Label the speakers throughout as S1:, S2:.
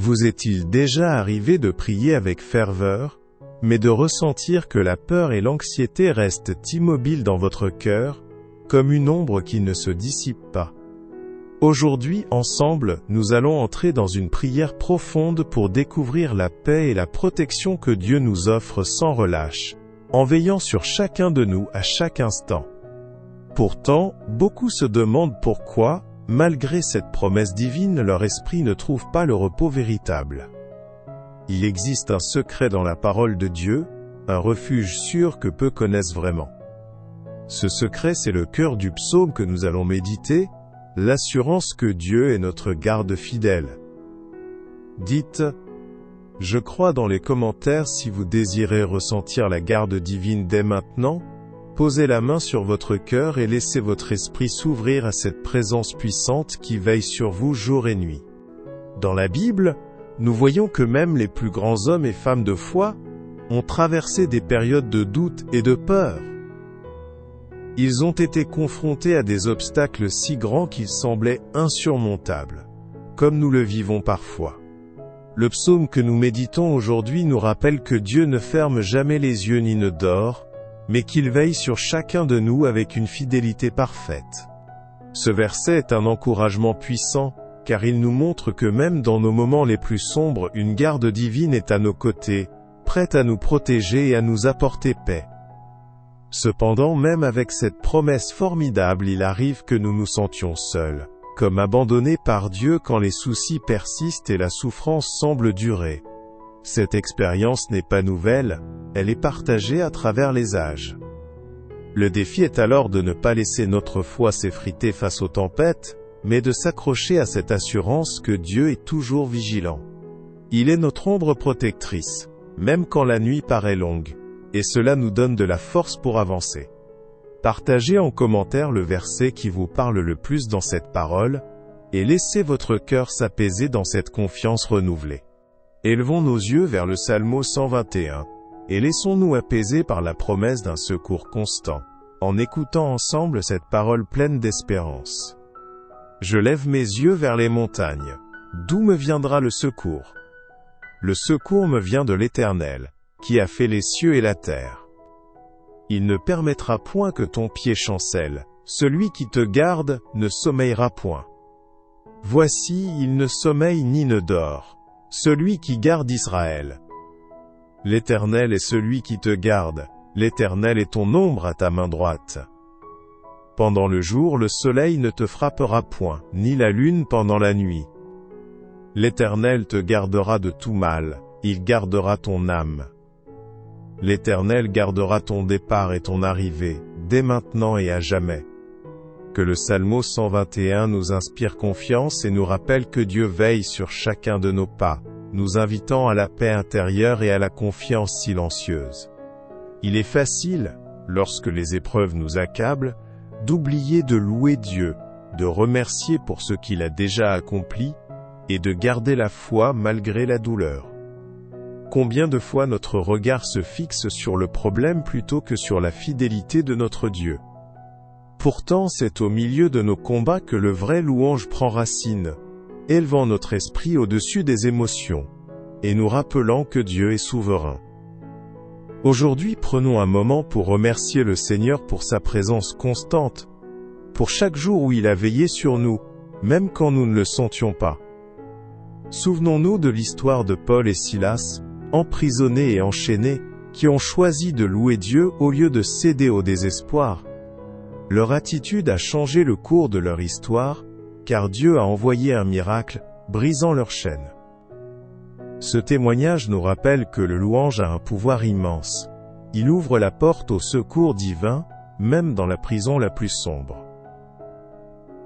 S1: Vous est-il déjà arrivé de prier avec ferveur, mais de ressentir que la peur et l'anxiété restent immobiles dans votre cœur, comme une ombre qui ne se dissipe pas? Aujourd'hui, ensemble, nous allons entrer dans une prière profonde pour découvrir la paix et la protection que Dieu nous offre sans relâche, en veillant sur chacun de nous à chaque instant. Pourtant, beaucoup se demandent pourquoi, malgré cette promesse divine, leur esprit ne trouve pas le repos véritable. Il existe un secret dans la parole de Dieu, un refuge sûr que peu connaissent vraiment. Ce secret, c'est le cœur du psaume que nous allons méditer, l'assurance que Dieu est notre garde fidèle. Dites « Je crois » dans les commentaires si vous désirez ressentir la garde divine dès maintenant. Posez la main sur votre cœur et laissez votre esprit s'ouvrir à cette présence puissante qui veille sur vous jour et nuit. Dans la Bible, nous voyons que même les plus grands hommes et femmes de foi ont traversé des périodes de doute et de peur. Ils ont été confrontés à des obstacles si grands qu'ils semblaient insurmontables, comme nous le vivons parfois. Le psaume que nous méditons aujourd'hui nous rappelle que Dieu ne ferme jamais les yeux ni ne dort, mais qu'il veille sur chacun de nous avec une fidélité parfaite. Ce verset est un encouragement puissant, car il nous montre que même dans nos moments les plus sombres, une garde divine est à nos côtés, prête à nous protéger et à nous apporter paix. Cependant, même avec cette promesse formidable, il arrive que nous nous sentions seuls, comme abandonnés par Dieu quand les soucis persistent et la souffrance semble durer. Cette expérience n'est pas nouvelle, elle est partagée à travers les âges. Le défi est alors de ne pas laisser notre foi s'effriter face aux tempêtes, mais de s'accrocher à cette assurance que Dieu est toujours vigilant. Il est notre ombre protectrice, même quand la nuit paraît longue, et cela nous donne de la force pour avancer. Partagez en commentaire le verset qui vous parle le plus dans cette parole, et laissez votre cœur s'apaiser dans cette confiance renouvelée. Élevons nos yeux vers le Psalm 121, et laissons-nous apaiser par la promesse d'un secours constant, en écoutant ensemble cette parole pleine d'espérance. Je lève mes yeux vers les montagnes. D'où me viendra le secours? Le secours me vient de l'Éternel, qui a fait les cieux et la terre. Il ne permettra point que ton pied chancelle, celui qui te garde ne sommeillera point. Voici, il ne sommeille ni ne dort, celui qui garde Israël. L'Éternel est celui qui te garde, l'Éternel est ton ombre à ta main droite. Pendant le jour, le soleil ne te frappera point, ni la lune pendant la nuit. L'Éternel te gardera de tout mal, il gardera ton âme. L'Éternel gardera ton départ et ton arrivée, dès maintenant et à jamais. Que le Psalm 121 nous inspire confiance et nous rappelle que Dieu veille sur chacun de nos pas, nous invitant à la paix intérieure et à la confiance silencieuse. Il est facile, lorsque les épreuves nous accablent, d'oublier de louer Dieu, de remercier pour ce qu'il a déjà accompli, et de garder la foi malgré la douleur. Combien de fois notre regard se fixe sur le problème plutôt que sur la fidélité de notre Dieu? Pourtant, c'est au milieu de nos combats que le vrai louange prend racine, élevant notre esprit au-dessus des émotions, et nous rappelant que Dieu est souverain. Aujourd'hui, prenons un moment pour remercier le Seigneur pour sa présence constante, pour chaque jour où il a veillé sur nous, même quand nous ne le sentions pas. Souvenons-nous de l'histoire de Paul et Silas, emprisonnés et enchaînés, qui ont choisi de louer Dieu au lieu de céder au désespoir. Leur attitude a changé le cours de leur histoire, car Dieu a envoyé un miracle, brisant leurs chaînes. Ce témoignage nous rappelle que le louange a un pouvoir immense. Il ouvre la porte au secours divin, même dans la prison la plus sombre.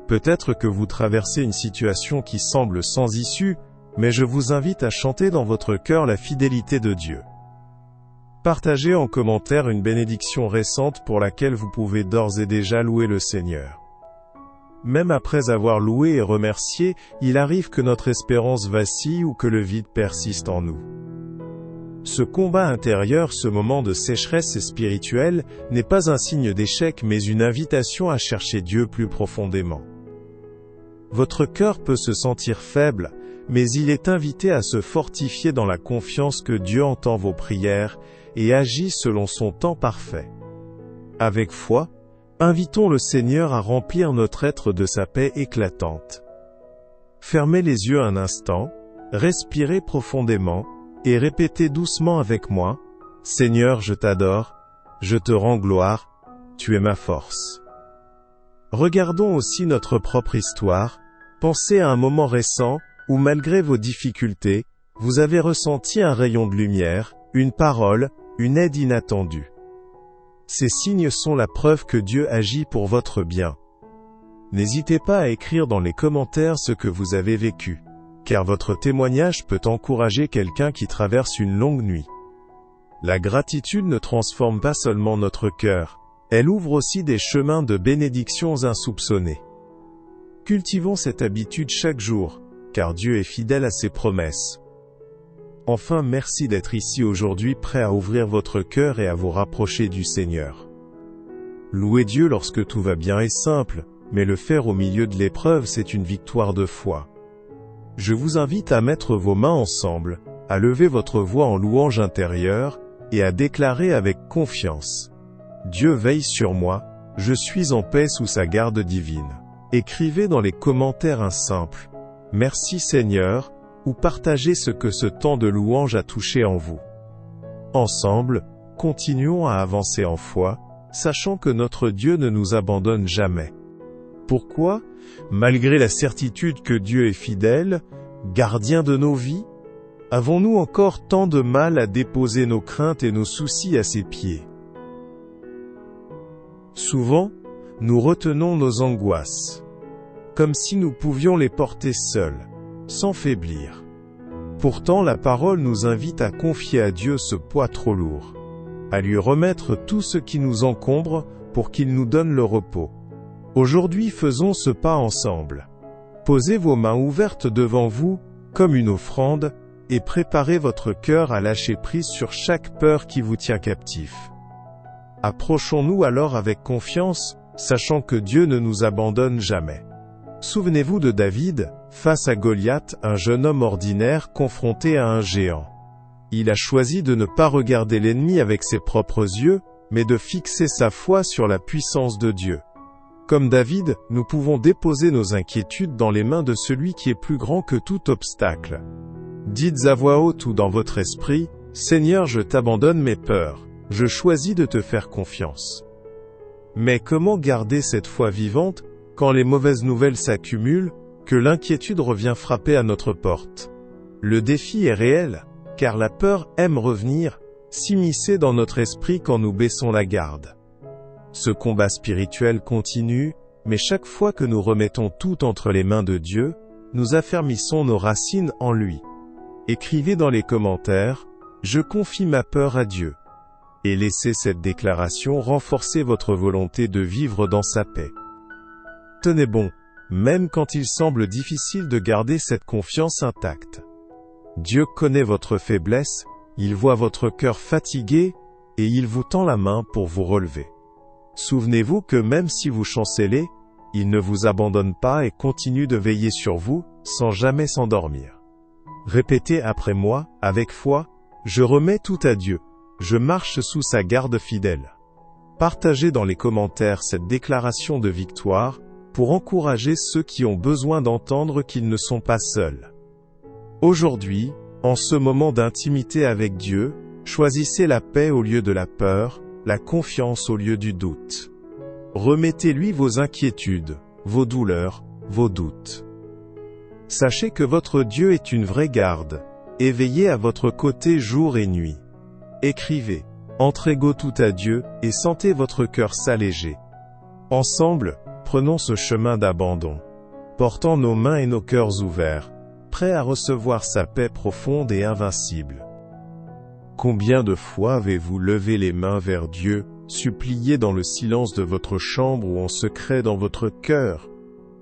S1: Peut-être que vous traversez une situation qui semble sans issue, mais je vous invite à chanter dans votre cœur la fidélité de Dieu. Partagez en commentaire une bénédiction récente pour laquelle vous pouvez d'ores et déjà louer le Seigneur. Même après avoir loué et remercié, il arrive que notre espérance vacille ou que le vide persiste en nous. Ce combat intérieur, ce moment de sécheresse spirituelle, n'est pas un signe d'échec mais une invitation à chercher Dieu plus profondément. Votre cœur peut se sentir faible, mais il est invité à se fortifier dans la confiance que Dieu entend vos prières et agit selon son temps parfait. Avec foi, invitons le Seigneur à remplir notre être de sa paix éclatante. Fermez les yeux un instant, respirez profondément, et répétez doucement avec moi, « Seigneur, je t'adore, je te rends gloire, tu es ma force. » Regardons aussi notre propre histoire, pensez à un moment récent, où malgré vos difficultés, vous avez ressenti un rayon de lumière, une parole, une aide inattendue. Ces signes sont la preuve que Dieu agit pour votre bien. N'hésitez pas à écrire dans les commentaires ce que vous avez vécu, car votre témoignage peut encourager quelqu'un qui traverse une longue nuit. La gratitude ne transforme pas seulement notre cœur, elle ouvre aussi des chemins de bénédictions insoupçonnés. Cultivons cette habitude chaque jour, car Dieu est fidèle à ses promesses. Enfin, merci d'être ici aujourd'hui prêt à ouvrir votre cœur et à vous rapprocher du Seigneur. Louer Dieu lorsque tout va bien est simple, mais le faire au milieu de l'épreuve, c'est une victoire de foi. Je vous invite à mettre vos mains ensemble, à lever votre voix en louange intérieure, et à déclarer avec confiance. Dieu veille sur moi, je suis en paix sous sa garde divine. Écrivez dans les commentaires un simple « Merci Seigneur » ou partagez ce que ce temps de louange a touché en vous. Ensemble, continuons à avancer en foi, sachant que notre Dieu ne nous abandonne jamais. Pourquoi ? Malgré la certitude que Dieu est fidèle, gardien de nos vies, avons-nous encore tant de mal à déposer nos craintes et nos soucis à ses pieds ? Souvent, nous retenons nos angoisses, comme si nous pouvions les porter seuls, sans faiblir. Pourtant, la parole nous invite à confier à Dieu ce poids trop lourd, à lui remettre tout ce qui nous encombre pour qu'il nous donne le repos. Aujourd'hui, faisons ce pas ensemble. Posez vos mains ouvertes devant vous, comme une offrande, et préparez votre cœur à lâcher prise sur chaque peur qui vous tient captif. Approchons-nous alors avec confiance, sachant que Dieu ne nous abandonne jamais. Souvenez-vous de David, face à Goliath, un jeune homme ordinaire confronté à un géant. Il a choisi de ne pas regarder l'ennemi avec ses propres yeux, mais de fixer sa foi sur la puissance de Dieu. Comme David, nous pouvons déposer nos inquiétudes dans les mains de celui qui est plus grand que tout obstacle. Dites à voix haute ou dans votre esprit, « Seigneur, je t'abandonne mes peurs, je choisis de te faire confiance. » Mais comment garder cette foi vivante, quand les mauvaises nouvelles s'accumulent, que l'inquiétude revient frapper à notre porte? Le défi est réel, car la peur aime revenir, s'immiscer dans notre esprit quand nous baissons la garde. Ce combat spirituel continue, mais chaque fois que nous remettons tout entre les mains de Dieu, nous affermissons nos racines en lui. Écrivez dans les commentaires, « Je confie ma peur à Dieu » et laissez cette déclaration renforcer votre volonté de vivre dans sa paix. Tenez bon, même quand il semble difficile de garder cette confiance intacte. Dieu connaît votre faiblesse, il voit votre cœur fatigué, et il vous tend la main pour vous relever. Souvenez-vous que même si vous chancelez, il ne vous abandonne pas et continue de veiller sur vous, sans jamais s'endormir. Répétez après moi, avec foi, « Je remets tout à Dieu, je marche sous sa garde fidèle ». Partagez dans les commentaires cette déclaration de victoire, pour encourager ceux qui ont besoin d'entendre qu'ils ne sont pas seuls. Aujourd'hui, en ce moment d'intimité avec Dieu, choisissez la paix au lieu de la peur, la confiance au lieu du doute. Remettez-lui vos inquiétudes, vos douleurs, vos doutes. Sachez que votre Dieu est une vraie garde, et veillez à votre côté jour et nuit. Écrivez, entreguez tout à Dieu, et sentez votre cœur s'alléger. Ensemble, prenons ce chemin d'abandon, portant nos mains et nos cœurs ouverts, prêts à recevoir sa paix profonde et invincible. Combien de fois avez-vous levé les mains vers Dieu, supplié dans le silence de votre chambre ou en secret dans votre cœur,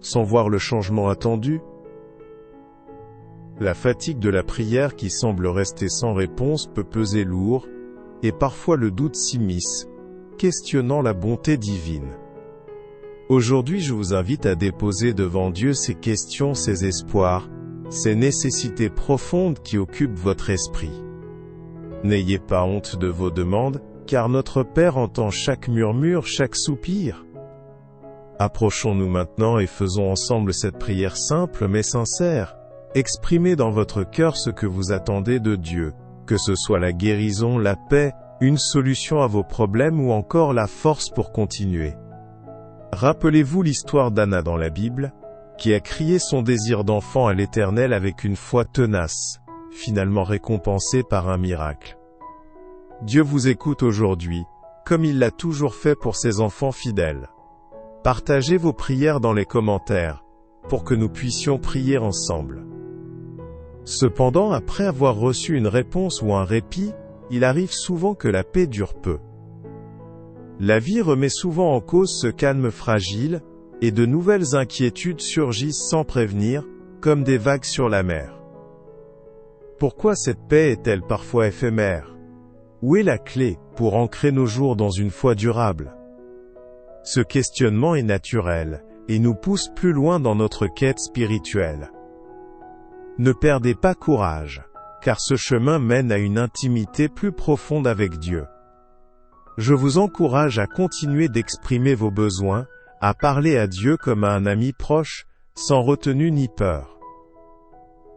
S1: sans voir le changement attendu? La fatigue de la prière qui semble rester sans réponse peut peser lourd, et parfois le doute s'immisce, questionnant la bonté divine. Aujourd'hui, je vous invite à déposer devant Dieu ces questions, ces espoirs, ces nécessités profondes qui occupent votre esprit. N'ayez pas honte de vos demandes, car notre Père entend chaque murmure, chaque soupir. Approchons-nous maintenant et faisons ensemble cette prière simple mais sincère. Exprimez dans votre cœur ce que vous attendez de Dieu, que ce soit la guérison, la paix, une solution à vos problèmes ou encore la force pour continuer. Rappelez-vous l'histoire d'Anna dans la Bible, qui a crié son désir d'enfant à l'Éternel avec une foi tenace, finalement récompensée par un miracle. Dieu vous écoute aujourd'hui, comme il l'a toujours fait pour ses enfants fidèles. Partagez vos prières dans les commentaires, pour que nous puissions prier ensemble. Cependant, après avoir reçu une réponse ou un répit, il arrive souvent que la paix dure peu. La vie remet souvent en cause ce calme fragile, et de nouvelles inquiétudes surgissent sans prévenir, comme des vagues sur la mer. Pourquoi cette paix est-elle parfois éphémère? Où est la clé pour ancrer nos jours dans une foi durable? Ce questionnement est naturel, et nous pousse plus loin dans notre quête spirituelle. Ne perdez pas courage, car ce chemin mène à une intimité plus profonde avec Dieu. Je vous encourage à continuer d'exprimer vos besoins, à parler à Dieu comme à un ami proche, sans retenue ni peur.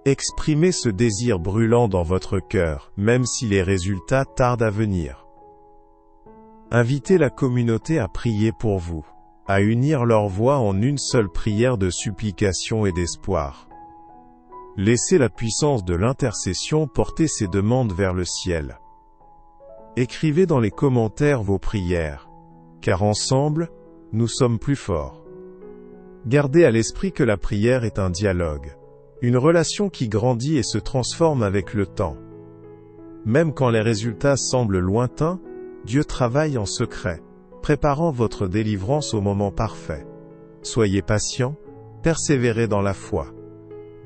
S1: Exprimez ce désir brûlant dans votre cœur, même si les résultats tardent à venir. Invitez la communauté à prier pour vous, à unir leurs voix en une seule prière de supplication et d'espoir. Laissez la puissance de l'intercession porter ces demandes vers le ciel. Écrivez dans les commentaires vos prières, car ensemble, nous sommes plus forts. Gardez à l'esprit que la prière est un dialogue, une relation qui grandit et se transforme avec le temps. Même quand les résultats semblent lointains, Dieu travaille en secret, préparant votre délivrance au moment parfait. Soyez patient, persévérez dans la foi.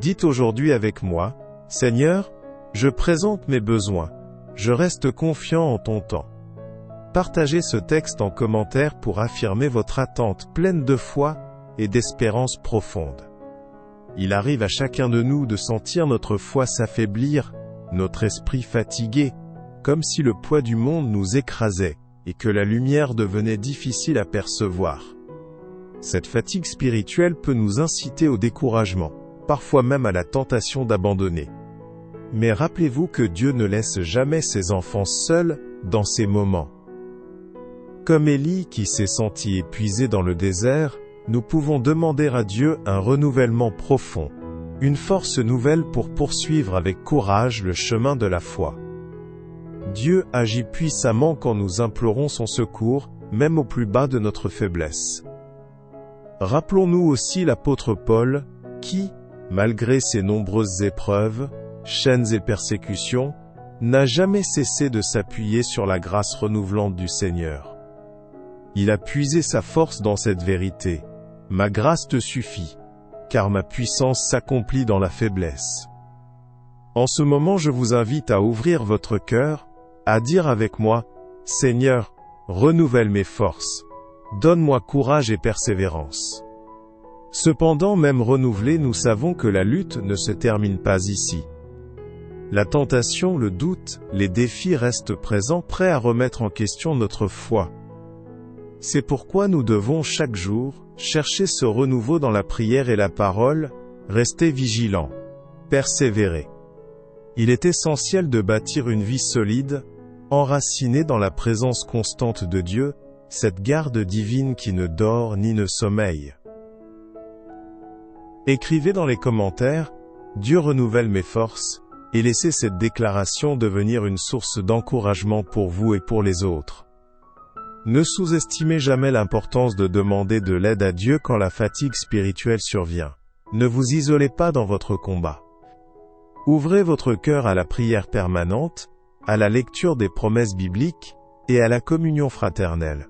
S1: Dites aujourd'hui avec moi, « Seigneur, je présente mes besoins, je reste confiant en ton temps. » Partagez ce texte en commentaire pour affirmer votre attente pleine de foi et d'espérance profonde. Il arrive à chacun de nous de sentir notre foi s'affaiblir, notre esprit fatigué, comme si le poids du monde nous écrasait, et que la lumière devenait difficile à percevoir. Cette fatigue spirituelle peut nous inciter au découragement, parfois même à la tentation d'abandonner. Mais rappelez-vous que Dieu ne laisse jamais ses enfants seuls dans ces moments. Comme Élie qui s'est senti épuisé dans le désert, nous pouvons demander à Dieu un renouvellement profond, une force nouvelle pour poursuivre avec courage le chemin de la foi. Dieu agit puissamment quand nous implorons son secours, même au plus bas de notre faiblesse. Rappelons-nous aussi l'apôtre Paul, qui, malgré ses nombreuses épreuves, chaînes et persécutions, n'a jamais cessé de s'appuyer sur la grâce renouvelante du Seigneur. Il a puisé sa force dans cette vérité. « Ma grâce te suffit, car ma puissance s'accomplit dans la faiblesse. » En ce moment, je vous invite à ouvrir votre cœur, à dire avec moi, « Seigneur, renouvelle mes forces, donne-moi courage et persévérance. » Cependant, même renouvelés, nous savons que la lutte ne se termine pas ici. La tentation, le doute, les défis restent présents, prêts à remettre en question notre foi. C'est pourquoi nous devons chaque jour chercher ce renouveau dans la prière et la parole, rester vigilants, persévérer. Il est essentiel de bâtir une vie solide, enracinée dans la présence constante de Dieu, cette garde divine qui ne dort ni ne sommeille. Écrivez dans les commentaires, « Dieu renouvelle mes forces », et laissez cette déclaration devenir une source d'encouragement pour vous et pour les autres. Ne sous-estimez jamais l'importance de demander de l'aide à Dieu quand la fatigue spirituelle survient. Ne vous isolez pas dans votre combat. Ouvrez votre cœur à la prière permanente, à la lecture des promesses bibliques, et à la communion fraternelle.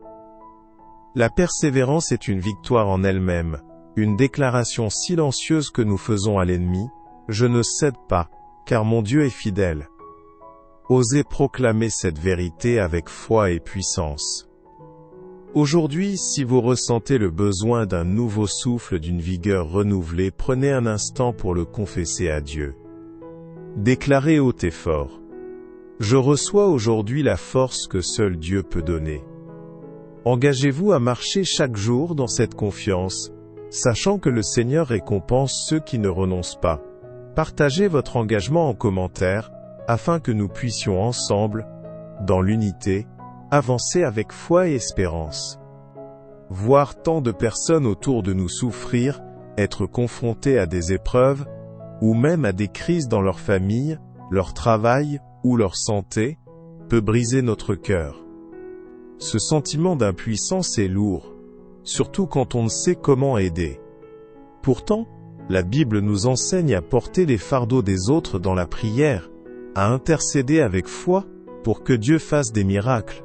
S1: La persévérance est une victoire en elle-même, une déclaration silencieuse que nous faisons à l'ennemi, « Je ne cède pas, car mon Dieu est fidèle. » Osez proclamer cette vérité avec foi et puissance. Aujourd'hui, si vous ressentez le besoin d'un nouveau souffle, d'une vigueur renouvelée, prenez un instant pour le confesser à Dieu. Déclarez haut et fort: je reçois aujourd'hui la force que seul Dieu peut donner. Engagez-vous à marcher chaque jour dans cette confiance, sachant que le Seigneur récompense ceux qui ne renoncent pas. Partagez votre engagement en commentaire, afin que nous puissions ensemble, dans l'unité, avancer avec foi et espérance. Voir tant de personnes autour de nous souffrir, être confrontés à des épreuves, ou même à des crises dans leur famille, leur travail, ou leur santé, peut briser notre cœur. Ce sentiment d'impuissance est lourd, surtout quand on ne sait comment aider. Pourtant, la Bible nous enseigne à porter les fardeaux des autres dans la prière, à intercéder avec foi, pour que Dieu fasse des miracles.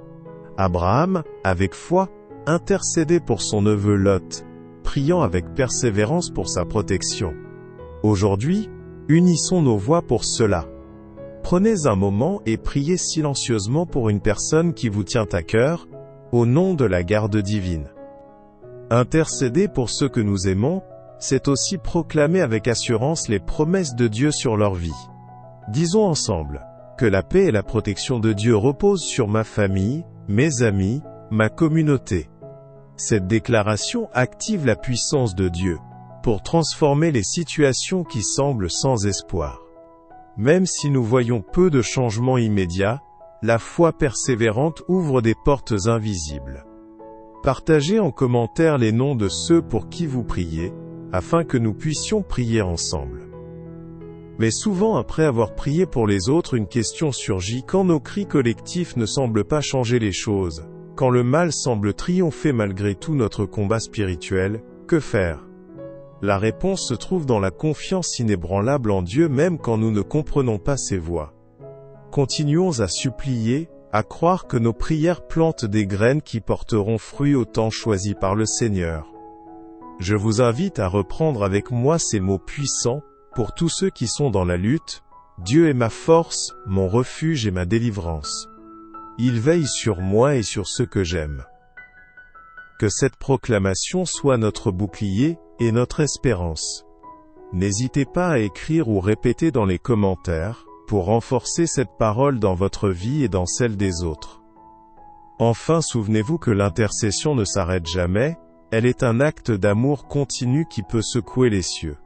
S1: Abraham, avec foi, intercédait pour son neveu Lot, priant avec persévérance pour sa protection. Aujourd'hui, unissons nos voix pour cela. Prenez un moment et priez silencieusement pour une personne qui vous tient à cœur, au nom de la garde divine. Intercéder pour ceux que nous aimons, c'est aussi proclamer avec assurance les promesses de Dieu sur leur vie. Disons ensemble: que la paix et la protection de Dieu reposent sur ma famille, mes amis, ma communauté. Cette déclaration active la puissance de Dieu pour transformer les situations qui semblent sans espoir. Même si nous voyons peu de changements immédiats, la foi persévérante ouvre des portes invisibles. Partagez en commentaire les noms de ceux pour qui vous priez, afin que nous puissions prier ensemble. Mais souvent après avoir prié pour les autres, une question surgit: quand nos cris collectifs ne semblent pas changer les choses, quand le mal semble triompher malgré tout notre combat spirituel, que faire? La réponse se trouve dans la confiance inébranlable en Dieu même quand nous ne comprenons pas ses voies. Continuons à supplier, à croire que nos prières plantent des graines qui porteront fruit au temps choisi par le Seigneur. Je vous invite à reprendre avec moi ces mots puissants, pour tous ceux qui sont dans la lutte: Dieu est ma force, mon refuge et ma délivrance. Il veille sur moi et sur ceux que j'aime. Que cette proclamation soit notre bouclier et notre espérance. N'hésitez pas à écrire ou répéter dans les commentaires, pour renforcer cette parole dans votre vie et dans celle des autres. Enfin, souvenez-vous que l'intercession ne s'arrête jamais, elle est un acte d'amour continu qui peut secouer les cieux.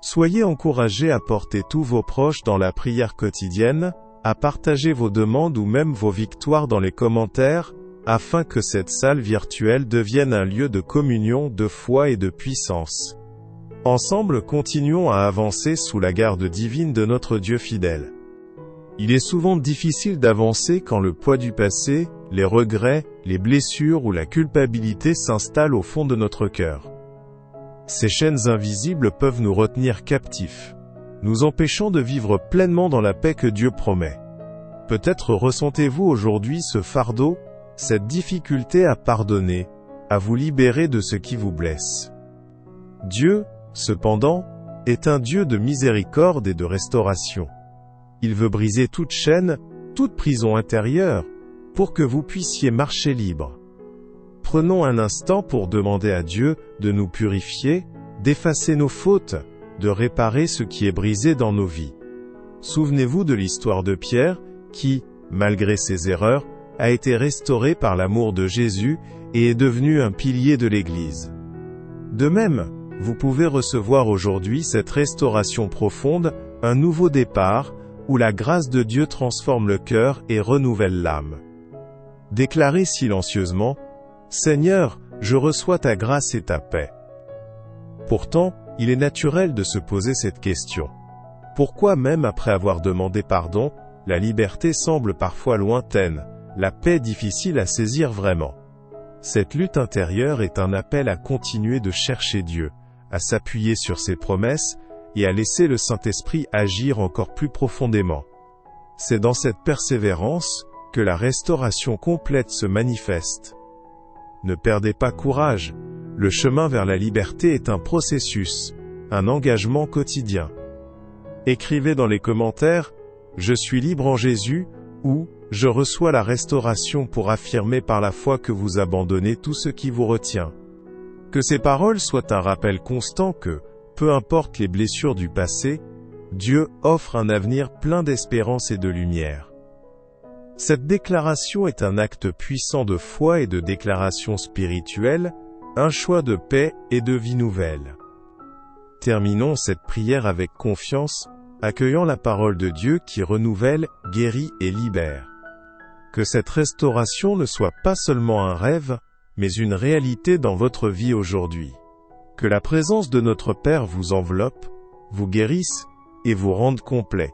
S1: Soyez encouragés à porter tous vos proches dans la prière quotidienne, à partager vos demandes ou même vos victoires dans les commentaires, afin que cette salle virtuelle devienne un lieu de communion, de foi et de puissance. Ensemble, continuons à avancer sous la garde divine de notre Dieu fidèle. Il est souvent difficile d'avancer quand le poids du passé, les regrets, les blessures ou la culpabilité s'installent au fond de notre cœur. Ces chaînes invisibles peuvent nous retenir captifs, nous empêchant de vivre pleinement dans la paix que Dieu promet. Peut-être ressentez-vous aujourd'hui ce fardeau, cette difficulté à pardonner, à vous libérer de ce qui vous blesse. Dieu, cependant, est un Dieu de miséricorde et de restauration. Il veut briser toute chaîne, toute prison intérieure, pour que vous puissiez marcher libre. Prenons un instant pour demander à Dieu de nous purifier, d'effacer nos fautes, de réparer ce qui est brisé dans nos vies. Souvenez-vous de l'histoire de Pierre, qui, malgré ses erreurs, a été restauré par l'amour de Jésus et est devenu un pilier de l'Église. De même, vous pouvez recevoir aujourd'hui cette restauration profonde, un nouveau départ, où la grâce de Dieu transforme le cœur et renouvelle l'âme. Déclarez silencieusement: Seigneur, je reçois ta grâce et ta paix. Pourtant, il est naturel de se poser cette question. Pourquoi même après avoir demandé pardon, la liberté semble parfois lointaine, la paix difficile à saisir vraiment? Cette lutte intérieure est un appel à continuer de chercher Dieu, à s'appuyer sur ses promesses, et à laisser le Saint-Esprit agir encore plus profondément. C'est dans cette persévérance que la restauration complète se manifeste. Ne perdez pas courage, le chemin vers la liberté est un processus, un engagement quotidien. Écrivez dans les commentaires: Je suis libre en Jésus, ou « Je reçois la restauration pour affirmer par la foi que vous abandonnez tout ce qui vous retient ». Que ces paroles soient un rappel constant que, peu importe les blessures du passé, Dieu offre un avenir plein d'espérance et de lumière. Cette déclaration est un acte puissant de foi et de déclaration spirituelle, un choix de paix et de vie nouvelle. Terminons cette prière avec confiance, accueillant la parole de Dieu qui renouvelle, guérit et libère. Que cette restauration ne soit pas seulement un rêve, mais une réalité dans votre vie aujourd'hui. Que la présence de notre Père vous enveloppe, vous guérisse et vous rende complet.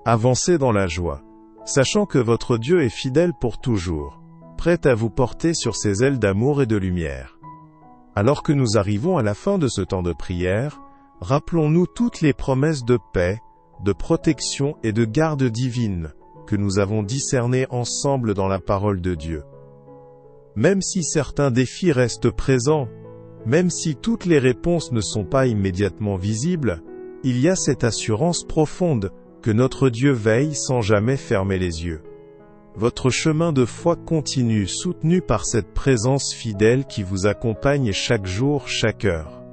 S1: Avancez dans la joie, sachant que votre Dieu est fidèle pour toujours, prêt à vous porter sur ses ailes d'amour et de lumière. Alors que nous arrivons à la fin de ce temps de prière, rappelons-nous toutes les promesses de paix, de protection et de garde divine que nous avons discernées ensemble dans la parole de Dieu. Même si certains défis restent présents, même si toutes les réponses ne sont pas immédiatement visibles, il y a cette assurance profonde que notre Dieu veille sans jamais fermer les yeux. Votre chemin de foi continue soutenu par cette présence fidèle qui vous accompagne chaque jour, chaque heure.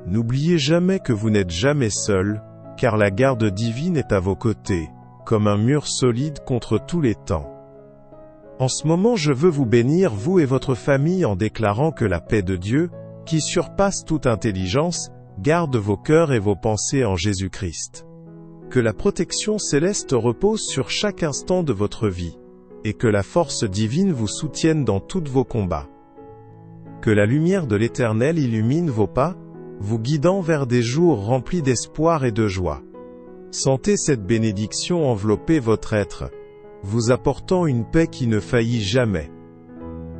S1: N'oubliez jamais que vous n'êtes jamais seul, car la garde divine est à vos côtés, comme un mur solide contre tous les temps. En ce moment, je veux vous bénir, vous et votre famille, en déclarant que la paix de Dieu, qui surpasse toute intelligence, garde vos cœurs et vos pensées en Jésus-Christ. Que la protection céleste repose sur chaque instant de votre vie, et que la force divine vous soutienne dans tous vos combats. Que la lumière de l'Éternel illumine vos pas, vous guidant vers des jours remplis d'espoir et de joie. Sentez cette bénédiction envelopper votre être, vous apportant une paix qui ne faillit jamais.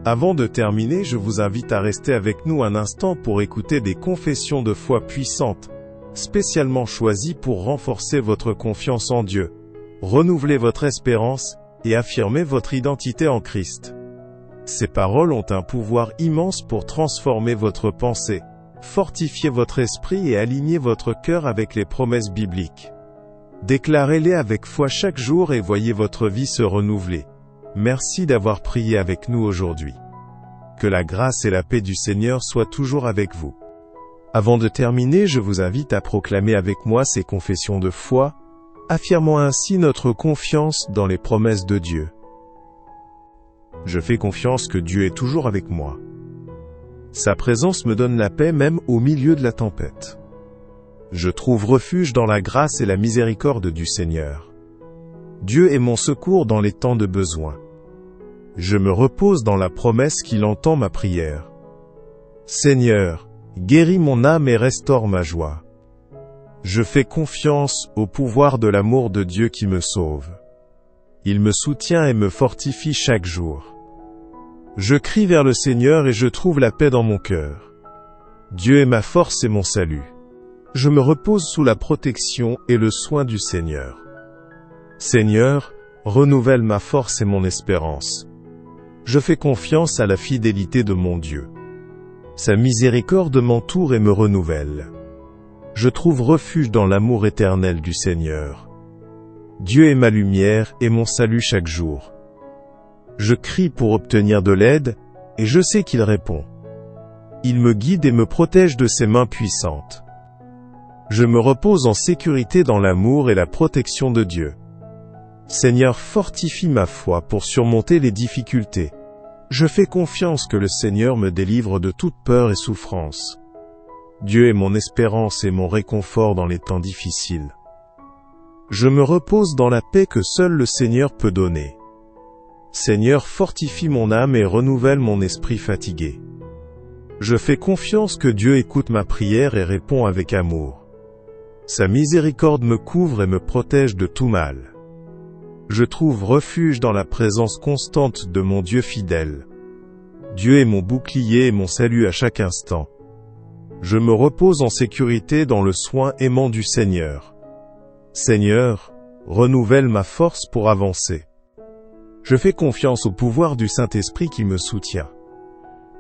S1: Avant de terminer, je vous invite à rester avec nous un instant pour écouter des confessions de foi puissantes, spécialement choisies pour renforcer votre confiance en Dieu, renouveler votre espérance, et affirmer votre identité en Christ. Ces paroles ont un pouvoir immense pour transformer votre pensée, fortifier votre esprit et aligner votre cœur avec les promesses bibliques. Déclarez-les avec foi chaque jour et voyez votre vie se renouveler. Merci d'avoir prié avec nous aujourd'hui. Que la grâce et la paix du Seigneur soient toujours avec vous. Avant de terminer, je vous invite à proclamer avec moi ces confessions de foi, affirmant ainsi notre confiance dans les promesses de Dieu. Je fais confiance que Dieu est toujours avec moi. Sa présence me donne la paix même au milieu de la tempête. Je trouve refuge dans la grâce et la miséricorde du Seigneur. Dieu est mon secours dans les temps de besoin. Je me repose dans la promesse qu'il entend ma prière. Seigneur, guéris mon âme et restaure ma joie. Je fais confiance au pouvoir de l'amour de Dieu qui me sauve. Il me soutient et me fortifie chaque jour. Je crie vers le Seigneur et je trouve la paix dans mon cœur. Dieu est ma force et mon salut. Je me repose sous la protection et le soin du Seigneur. Seigneur, renouvelle ma force et mon espérance. Je fais confiance à la fidélité de mon Dieu. Sa miséricorde m'entoure et me renouvelle. Je trouve refuge dans l'amour éternel du Seigneur. Dieu est ma lumière et mon salut chaque jour. Je crie pour obtenir de l'aide, et je sais qu'il répond. Il me guide et me protège de ses mains puissantes. Je me repose en sécurité dans l'amour et la protection de Dieu. Seigneur, fortifie ma foi pour surmonter les difficultés. Je fais confiance que le Seigneur me délivre de toute peur et souffrance. Dieu est mon espérance et mon réconfort dans les temps difficiles. Je me repose dans la paix que seul le Seigneur peut donner. Seigneur, fortifie mon âme et renouvelle mon esprit fatigué. Je fais confiance que Dieu écoute ma prière et répond avec amour. Sa miséricorde me couvre et me protège de tout mal. Je trouve refuge dans la présence constante de mon Dieu fidèle. Dieu est mon bouclier et mon salut à chaque instant. Je me repose en sécurité dans le soin aimant du Seigneur. Seigneur, renouvelle ma force pour avancer. Je fais confiance au pouvoir du Saint-Esprit qui me soutient.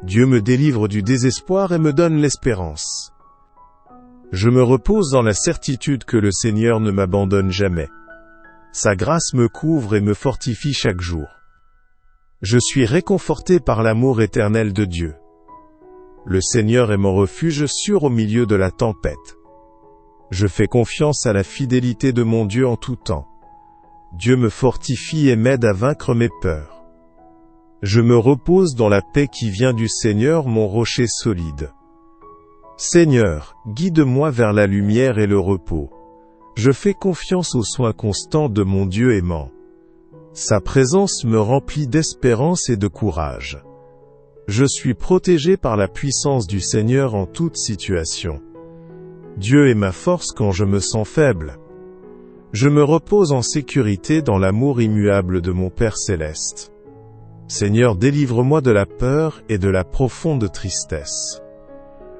S1: Dieu me délivre du désespoir et me donne l'espérance. Je me repose dans la certitude que le Seigneur ne m'abandonne jamais. Sa grâce me couvre et me fortifie chaque jour. Je suis réconforté par l'amour éternel de Dieu. Le Seigneur est mon refuge sûr au milieu de la tempête. Je fais confiance à la fidélité de mon Dieu en tout temps. Dieu me fortifie et m'aide à vaincre mes peurs. Je me repose dans la paix qui vient du Seigneur, mon rocher solide. Seigneur, guide-moi vers la lumière et le repos. Je fais confiance aux soins constants de mon Dieu aimant. Sa présence me remplit d'espérance et de courage. Je suis protégé par la puissance du Seigneur en toute situation. Dieu est ma force quand je me sens faible. Je me repose en sécurité dans l'amour immuable de mon Père céleste. Seigneur, délivre-moi de la peur et de la profonde tristesse.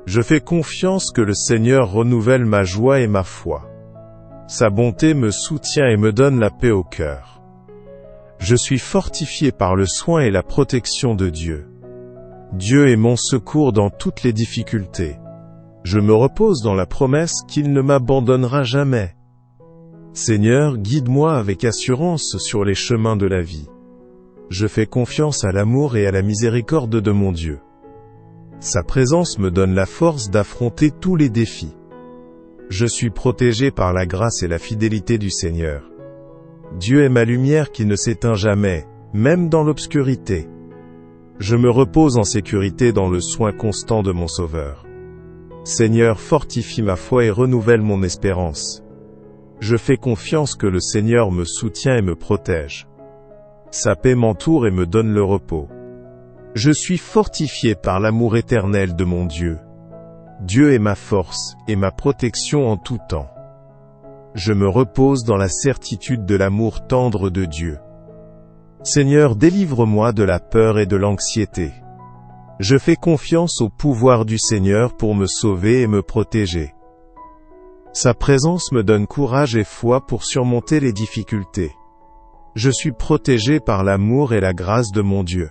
S1: Je fais confiance que le Seigneur renouvelle ma joie et ma foi. Sa bonté me soutient et me donne la paix au cœur. Je suis fortifié par le soin et la protection de Dieu. Dieu est mon secours dans toutes les difficultés. Je me repose dans la promesse qu'il ne m'abandonnera jamais. Seigneur, guide-moi avec assurance sur les chemins de la vie. Je fais confiance à l'amour et à la miséricorde de mon Dieu. Sa présence me donne la force d'affronter tous les défis. Je suis protégé par la grâce et la fidélité du Seigneur. Dieu est ma lumière qui ne s'éteint jamais, même dans l'obscurité. Je me repose en sécurité dans le soin constant de mon Sauveur. Seigneur, fortifie ma foi et renouvelle mon espérance. Je fais confiance que le Seigneur me soutient et me protège. Sa paix m'entoure et me donne le repos. Je suis fortifié par l'amour éternel de mon Dieu. Dieu est ma force et ma protection en tout temps. Je me repose dans la certitude de l'amour tendre de Dieu. Seigneur, délivre-moi de la peur et de l'anxiété. Je fais confiance au pouvoir du Seigneur pour me sauver et me protéger. Sa présence me donne courage et foi pour surmonter les difficultés. Je suis protégé par l'amour et la grâce de mon Dieu.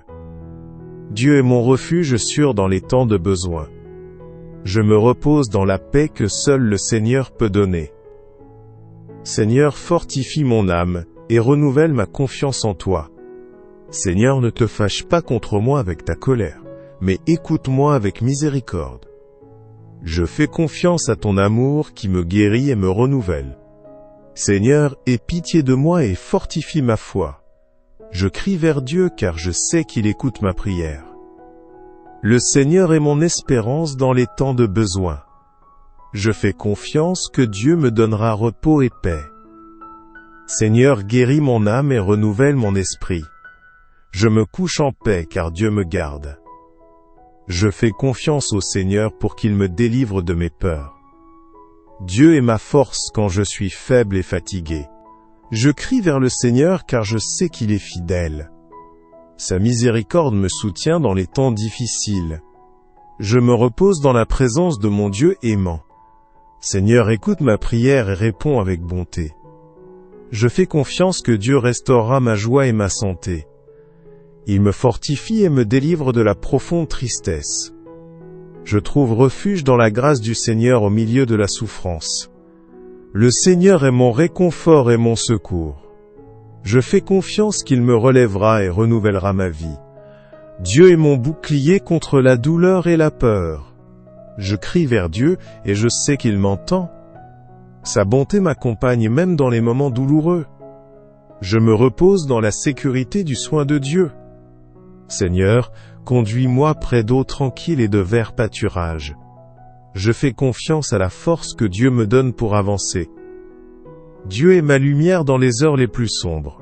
S1: Dieu est mon refuge sûr dans les temps de besoin. Je me repose dans la paix que seul le Seigneur peut donner. Seigneur, fortifie mon âme, et renouvelle ma confiance en toi. Seigneur, ne te fâche pas contre moi avec ta colère, mais écoute-moi avec miséricorde. Je fais confiance à ton amour qui me guérit et me renouvelle. Seigneur, aie pitié de moi et fortifie ma foi. Je crie vers Dieu car je sais qu'il écoute ma prière. Le Seigneur est mon espérance dans les temps de besoin. Je fais confiance que Dieu me donnera repos et paix. Seigneur, guéris mon âme et renouvelle mon esprit. Je me couche en paix car Dieu me garde. Je fais confiance au Seigneur pour qu'il me délivre de mes peurs. Dieu est ma force quand je suis faible et fatigué. Je crie vers le Seigneur car je sais qu'il est fidèle. Sa miséricorde me soutient dans les temps difficiles. Je me repose dans la présence de mon Dieu aimant. Seigneur, écoute ma prière et réponds avec bonté. Je fais confiance que Dieu restaurera ma joie et ma santé. Il me fortifie et me délivre de la profonde tristesse. Je trouve refuge dans la grâce du Seigneur au milieu de la souffrance. Le Seigneur est mon réconfort et mon secours. Je fais confiance qu'il me relèvera et renouvellera ma vie. Dieu est mon bouclier contre la douleur et la peur. Je crie vers Dieu et je sais qu'il m'entend. Sa bonté m'accompagne même dans les moments douloureux. Je me repose dans la sécurité du soin de Dieu. Seigneur, conduis-moi près d'eaux tranquilles et de verts pâturages. Je fais confiance à la force que Dieu me donne pour avancer. Dieu est ma lumière dans les heures les plus sombres.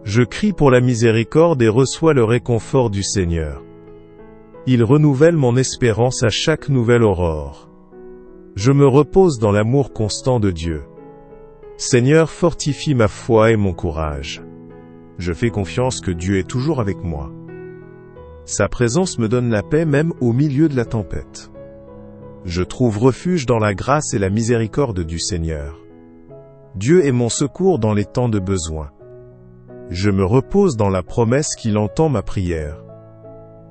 S1: Je crie pour la miséricorde et reçois le réconfort du Seigneur. Il renouvelle mon espérance à chaque nouvelle aurore. Je me repose dans l'amour constant de Dieu. Seigneur, fortifie ma foi et mon courage. Je fais confiance que Dieu est toujours avec moi. Sa présence me donne la paix même au milieu de la tempête. Je trouve refuge dans la grâce et la miséricorde du Seigneur. Dieu est mon secours dans les temps de besoin. Je me repose dans la promesse qu'il entend ma prière.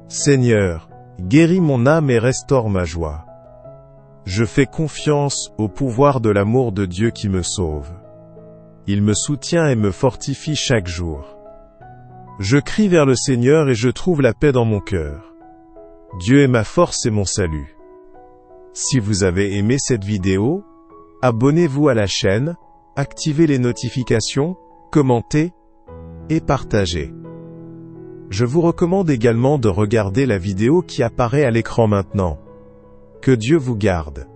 S1: Seigneur, guéris mon âme et restaure ma joie. Je fais confiance au pouvoir de l'amour de Dieu qui me sauve. Il me soutient et me fortifie chaque jour. Je crie vers le Seigneur et je trouve la paix dans mon cœur. Dieu est ma force et mon salut. Si vous avez aimé cette vidéo, abonnez-vous à la chaîne, activez les notifications, commentez et partagez. Je vous recommande également de regarder la vidéo qui apparaît à l'écran maintenant. Que Dieu vous garde.